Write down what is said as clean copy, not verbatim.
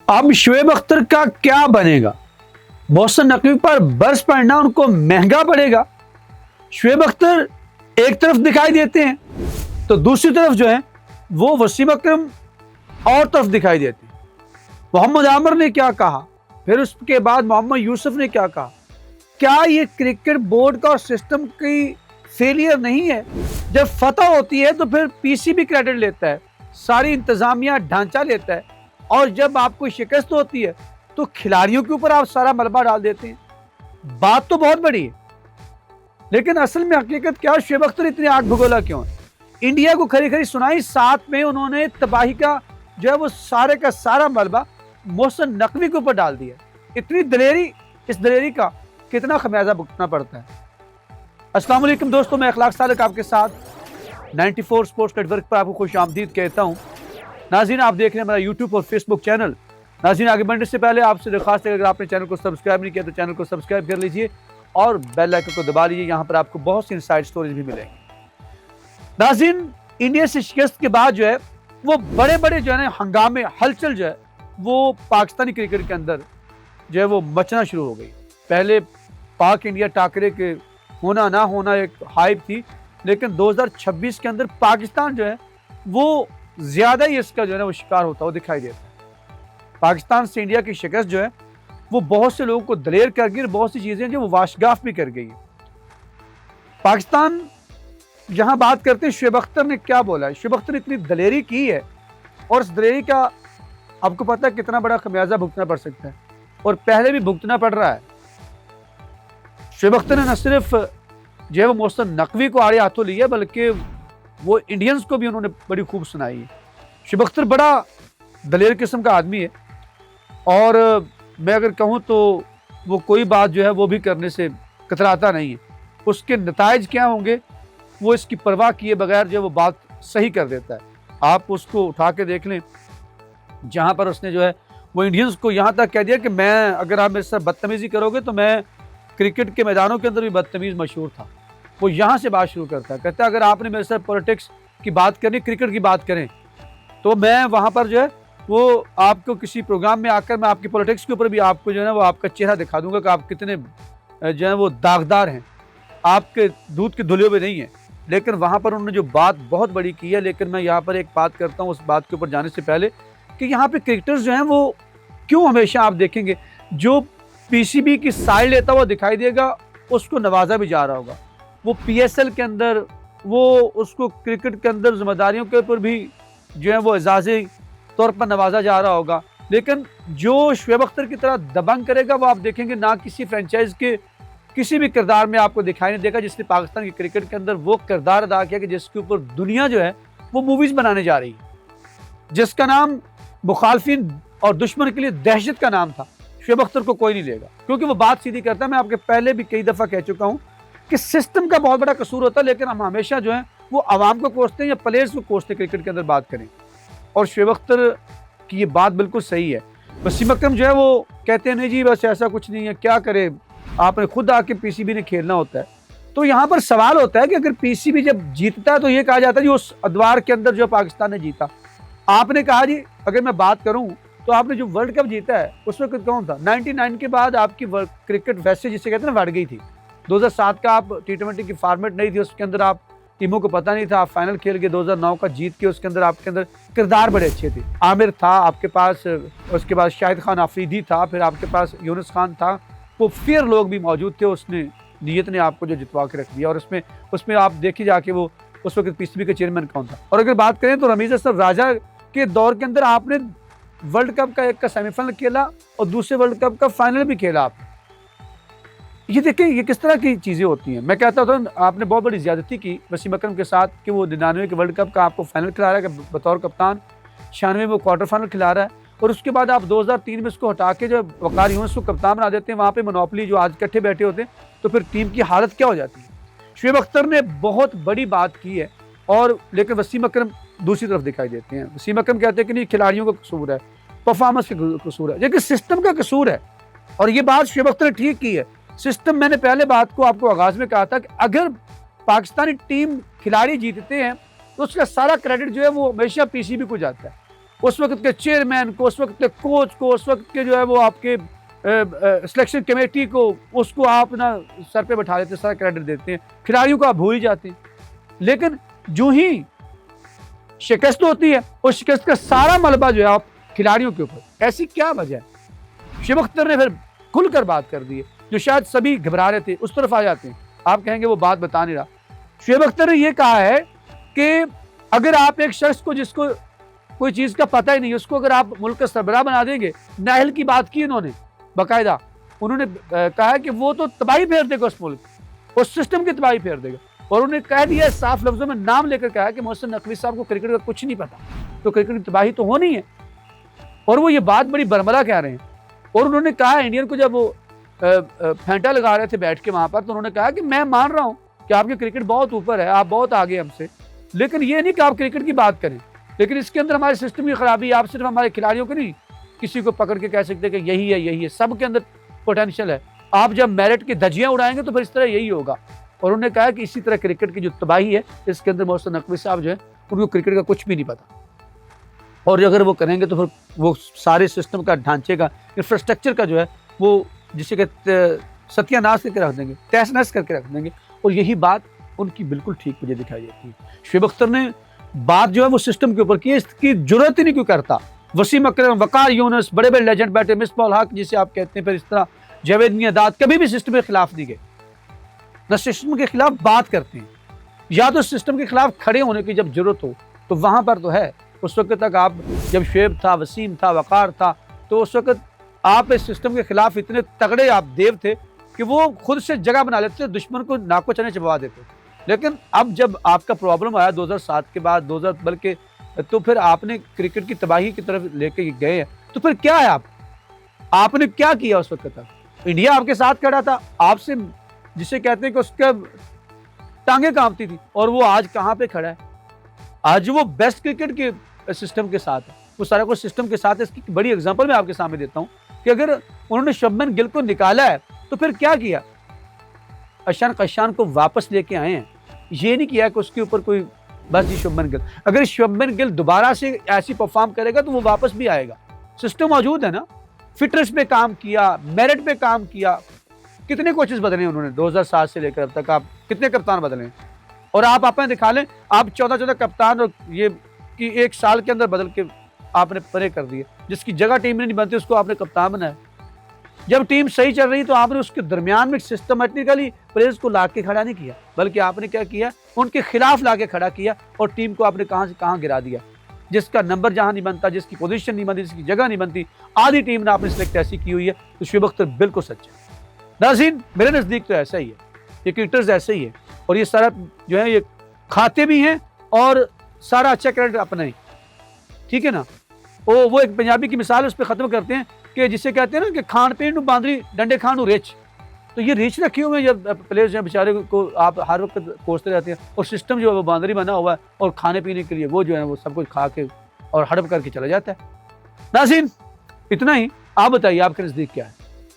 अब शुएब अख्तर का क्या बनेगा? मोहसिन नकवी पर बरस पड़ना उनको महंगा पड़ेगा। शुएब अख्तर एक तरफ दिखाई देते हैं तो दूसरी तरफ जो है वो वसीम अकरम और तरफ दिखाई देते हैं। मोहम्मद आमिर ने क्या कहा, फिर उसके बाद मोहम्मद यूसुफ ने क्या कहा। क्या ये क्रिकेट बोर्ड का और सिस्टम की फेलियर नहीं है? जब फतह होती है तो फिर पीसीबी क्रेडिट लेता है, सारी इंतजामिया ढांचा लेता है, और जब आपको शिकस्त होती है तो खिलाड़ियों के ऊपर आप सारा मलबा डाल देते हैं। बात तो बहुत बड़ी है, लेकिन असल में हकीकत क्या? शुएब अख्तर इतनी आग भगोला क्यों है? इंडिया को खरी खरी सुनाई, साथ में उन्होंने तबाही का जो है वो सारे का सारा मलबा मोहसिन नकवी के ऊपर डाल दिया। इतनी दलेरी, इस दलेरी का कितना खमियाजा भुगतना पड़ता है। अस्सलाम वालेकुम दोस्तों, मैं अखलाक सालिक आपके साथ 94 स्पोर्ट्स नेटवर्क पर आपको खुश आमदीद कहता हूँ। नाज़रीन, आप देख रहे हैं मेरा यूट्यूब और फेसबुक चैनल। नाज़रीन, आगे बढ़ने से पहले आपसे दरख्वास्त है, अगर आपने चैनल को सब्सक्राइब नहीं किया तो चैनल को सब्सक्राइब कर लीजिए और बेल आइकन को दबा लीजिए। यहाँ पर आपको बहुत सी इनसाइड स्टोरीज भी मिलेंगी। नाज़रीन, इंडिया से शिकस्त के बाद जो है वो बड़े बड़े जो है ना हंगामे, हलचल जो है वो पाकिस्तानी क्रिकेट के अंदर जो है वो मचना शुरू हो गई। पहले पाक इंडिया टाकरे के होना ना होना एक हाइप थी, लेकिन 2026 के अंदर पाकिस्तान जो है वो ज्यादा ही इसका जो है ना वो शिकार होता हुआ दिखाई देता है। पाकिस्तान से इंडिया की शिकस्त जो है वो बहुत से लोगों को दलेर कर गई और बहुत सी चीजें जो वो वाशगाफ भी कर गई है। पाकिस्तान जहां बात करते हैं, शुएब अख्तर ने क्या बोला है? शुएब अख्तर ने इतनी दलेरी की है और इस दलेरी का आपको पता है कितना बड़ा खमियाजा भुगतना पड़ सकता है, और पहले भी भुगतना पड़ रहा है। शुएब अख्तर ने न सिर्फ जो है वो मोहसिन नकवी को आड़े हाथों लिया, बल्कि वो इंडियंस को भी उन्होंने बड़ी खूब सुनाई है। शुएब अख्तर बड़ा दलेर किस्म का आदमी है, और मैं अगर कहूँ तो वो कोई बात जो है वो भी करने से कतराता नहीं है। उसके नताइज क्या होंगे वो इसकी परवाह किए बगैर जो है वो बात सही कर देता है। आप उसको उठा के देख लें, जहाँ पर उसने जो है वो इंडियंस को यहाँ तक कह दिया कि मैं, अगर आप मेरे साथ बदतमीजी करोगे तो मैं क्रिकेट के मैदानों के अंदर भी बदतमीज मशहूर था। वो यहाँ से बात शुरू करता है, कहता है अगर आपने मेरे साथ पॉलिटिक्स की बात करनी, क्रिकेट की बात करें, तो मैं वहाँ पर जो है वो आपको किसी प्रोग्राम में आकर मैं आपकी पॉलिटिक्स के ऊपर भी आपको जो है ना वो आपका चेहरा दिखा दूंगा कि आप कितने जो है वो दागदार हैं, आपके दूध के धुले हुए नहीं है। लेकिन वहाँ पर उन्होंने जो बात बहुत बड़ी की है, लेकिन मैं यहाँ पर एक बात करता हूँ उस बात के ऊपर जाने से पहले कि यहाँ पे क्रिकेटर्स जो हैं वो क्यों हमेशा आप देखेंगे जो पीसीबी की साइड लेता हुआ दिखाई देगा उसको नवाजा भी जा रहा होगा। वो पीएसएल के अंदर वो उसको क्रिकेट के अंदर जिम्मेदारियों के ऊपर भी जो है वो एजाज़ी तौर पर नवाजा जा रहा होगा। लेकिन जो शुएब अख्तर की तरह दबंग करेगा वो आप देखेंगे ना किसी फ्रेंचाइज के किसी भी किरदार में आपको दिखाई नहीं देगा जिसने पाकिस्तान की क्रिकेट के अंदर वो किरदार अदा किया कि जिसके ऊपर दुनिया जो है वो मूवीज बनाने जा रही है, जिसका नाम मुखालफिन और दुश्मन के लिए दहशत का नाम था। शुएब अख्तर को कोई नहीं लेगा, क्योंकि वो बात सीधी करता है। मैं आपके पहले भी कई दफ़ा कह चुका हूँ कि सिस्टम का बहुत बड़ा कसूर होता है, लेकिन हम हमेशा जो है वो आवाम को कोसते हैं या प्लेयर्स को कोसते हैं क्रिकेट के अंदर बात करें। और शुएब अख्तर की ये बात बिल्कुल सही है। वसीम अकरम जो है वो कहते हैं नहीं जी बस ऐसा कुछ नहीं है, क्या करे, आपने खुद आके पीसीबी ने खेलना होता है। तो यहाँ पर सवाल होता है कि अगर पीसीबी जब जीतता है तो ये कहा जाता है जी उस अदवार के अंदर जो पाकिस्तान ने जीता। आपने कहा जी अगर मैं बात करूँ तो आपने जो वर्ल्ड कप जीता है उस वक्त कौन था? 99 के बाद आपकी क्रिकेट वैसे जिसे कहते हैं ना बढ़ गई थी। 2007 का आप T20 की फॉर्मेट नहीं थी, उसके अंदर आप टीमों को पता नहीं था, आप फाइनल खेल के 2009 का जीत के उसके अंदर आपके अंदर किरदार बड़े अच्छे थे। आमिर था आपके पास, उसके बाद शाहिद खान आफरीदी था, फिर आपके पास यूनुस खान था, वो फिर लोग भी मौजूद थे। उसने नीयत ने आपको जो जितवा के रख दिया। और उसमें आप देखिए जाके वो उस वक्त पीसीबी का चेयरमैन कौन था। और अगर बात करें तो रमीज असद राजा के दौर के अंदर आपने वर्ल्ड कप का एक का सेमीफाइनल खेला और दूसरे वर्ल्ड कप का फाइनल भी खेला। आप ये देखें ये किस तरह की चीज़ें होती हैं। मैं कहता हूँ आपने बहुत बड़ी ज्यादती की वसीम अकरम के साथ कि वो 99 के वर्ल्ड कप का आपको फाइनल खिला रहा है बतौर कप्तान, 96 में वो क्वार्टर फाइनल खिला रहा है, और उसके बाद आप 2003 में उसको हटा के जो वकार यूनुस को कप्तान बना देते हैं। वहाँ पे मोनोपली जो आज इकट्ठे बैठे होते हैं, तो फिर टीम की हालत क्या हो जाती है। शुएब अख्तर ने बहुत बड़ी बात की है, और लेकिन वसीम अकरम दूसरी तरफ दिखाई देते हैं। वसीम अकरम कहते हैं कि नहीं खिलाड़ियों का कसूर है, परफॉर्मेंस का कसूर है, लेकिन सिस्टम का कसूर है। और ये बात शुएब अख्तर ने ठीक की है। सिस्टम, मैंने पहले बात को आपको आगाज में कहा था कि अगर पाकिस्तानी टीम खिलाड़ी जीतते हैं तो उसका सारा क्रेडिट जो है वो हमेशा पीसीबी को जाता है। उस वक्त के चेयरमैन को, उस वक्त के कोच को, उस वक्त के जो है वो आपके सिलेक्शन कमेटी को, उसको आप ना सर पे बैठा लेते हैं, सारा क्रेडिट देते हैं, खिलाड़ियों को आप भूल ही जाते हैं। लेकिन जो ही शिकस्त होती है उस शिकस्त का सारा मलबा जो है आप खिलाड़ियों के ऊपर। ऐसी क्या वजह है? शुएब अख्तर ने फिर खुलकर बात कर दी है, जो शायद सभी घबरा रहे थे उस तरफ आ जाते हैं। आप कहेंगे वो बात बता नहीं रहा। शुएब अख्तर ने यह कहा है कि अगर आप एक शख्स को जिसको कोई चीज का पता ही नहीं, उसको अगर आप मुल्क का सरबराह बना देंगे, नाहल की बात की उन्होंने बाकायदा, उन्होंने कहा कि वो तो तबाही फेर देगा उस मुल्क, उस सिस्टम की तबाही फेर देगा। और उन्होंने कह दिया साफ लफ्जों में, नाम लेकर कहा कि मोहसिन नकवी साहब को क्रिकेट का कुछ नहीं पता, तो क्रिकेट की तबाही तो होनी है। और वो ये बात बड़ी बरमला कह रहे हैं। और उन्होंने कहा इंडियन को, जब वो फेंटा लगा रहे थे बैठ के वहां पर, तो उन्होंने कहा कि मैं मान रहा हूं कि आपकी क्रिकेट बहुत ऊपर है, आप बहुत आगे हमसे, लेकिन ये नहीं कि आप क्रिकेट की बात करें, लेकिन इसके अंदर हमारे सिस्टम की खराबी। आप सिर्फ हमारे खिलाड़ियों को नहीं किसी को पकड़ के कह सकते कि यही है यही है, सबके अंदर पोटेंशियल है। आप जब मेरिट की धज्जियां उड़ाएंगे तो फिर इस तरह यही होगा। और उन्होंने कहा कि इसी तरह क्रिकेट की जो तबाही है, इसके अंदर मोहसिन नकवी साहब जो है उनको क्रिकेट का कुछ भी नहीं पता, और अगर वो करेंगे तो फिर वो सारे सिस्टम का, ढांचे का, इंफ्रास्ट्रक्चर का जो है वो जिसे कहते सत्यानाश करके रख देंगे, तहस नहस करके रख देंगे। और यही बात उनकी बिल्कुल ठीक मुझे दिखाई देती है। शुएब अख्तर ने बात जो है वो सिस्टम के ऊपर की, इसकी जरूरत ही नहीं क्यों करता। वसीम अकरम, वकार यूनुस, बड़े बड़े लेजेंड बैठे, मिसबाह हक जिसे आप कहते हैं, फिर इस तरह जावेद मियांदाद कभी भी सिस्टम के खिलाफ नहीं गए, न सिस्टम के खिलाफ बात करते हैं। या तो सिस्टम के खिलाफ खड़े होने की जब जरूरत हो तो वहां पर तो है। उस वक्त तक आप, जब शुएब था, वसीम था, वकार था, तो उस वक्त आप इस सिस्टम के खिलाफ इतने तगड़े आप देव थे कि वो खुद से जगह बना लेते थे, दुश्मन को नाको चने चबा देते थे। लेकिन अब जब आपका प्रॉब्लम आया 2007 के बाद, 2000 बल्कि, तो फिर आपने क्रिकेट की तबाही की तरफ लेके गए हैं। तो फिर क्या है, आपने क्या किया उस वक्त तक? इंडिया आपके साथ खड़ा था, आपसे जिसे कहते हैं कि उसके टांगे कांपती थी, और वो आज कहाँ पे खड़ा है? आज वो बेस्ट क्रिकेट के सिस्टम के साथ है, वो सारा कुछ सिस्टम के साथ है। इसकी बड़ी एग्जांपल मैं आपके सामने देता हूँ कि अगर उन्होंने शुभमन गिल को निकाला है तो फिर क्या किया? अशान कशान को वापस लेके आए हैं। ये नहीं किया कि उसके ऊपर कोई बस जी शुभमन गिल, अगर शुभमन गिल दोबारा से ऐसी परफॉर्म करेगा तो वो वापस भी आएगा। सिस्टम मौजूद है ना, फिटनेस पे काम किया, मेरिट पे काम किया। कितने कोचेस बदले उन्होंने 2007 से लेकर अब तक? आप कितने कप्तान बदले हैं? और आप अपने दिखा लें, आप 14 कप्तान और ये कि एक साल के अंदर बदल के आपने परे कर दिए। जिसकी जगह टीम में नहीं बनती उसको आपने कप्तान बनाया। जब टीम सही चल रही तो आपने उसके दरमियान में सिस्टमेटिकली प्लेयर्स को ला के खड़ा नहीं किया, बल्कि आपने क्या किया, उनके खिलाफ ला के खड़ा किया और टीम को आपने कहां से कहां गिरा दिया। जिसका नंबर जहां नहीं बनता, जिसकी पोजीशन नहीं बनती, जिसकी जगह नहीं बनती, आधी टीम ने आपने सिलेक्ट ऐसी की हुई है। तो शुएब अख्तर बिल्कुल सच है। नाज़रीन, मेरे नजदीक तो ऐसा ही है, ये क्रिकेटर्स ऐसे ही है, और ये सारा जो है ये खाते भी हैं और सारा अच्छा क्रेडिट अपना ही, ठीक है ना। वो एक पंजाबी की मिसाल उस पर खत्म करते हैं कि जिसे कहते हैं ना कि खान पीन बांदरी डंडे खान रिच। तो ये रिच रखे हुए हैं जब प्लेयर्स हैं बेचारे को आप हर वक्त कोसते रहते हैं, और सिस्टम जो है वो बांदरी बना हुआ है, और खाने पीने के लिए वो जो है वो सब कुछ खा के और हड़प करके चला जाता है। नाज़रीन, इतना ही। आप बताइए आपके नजदीक क्या है?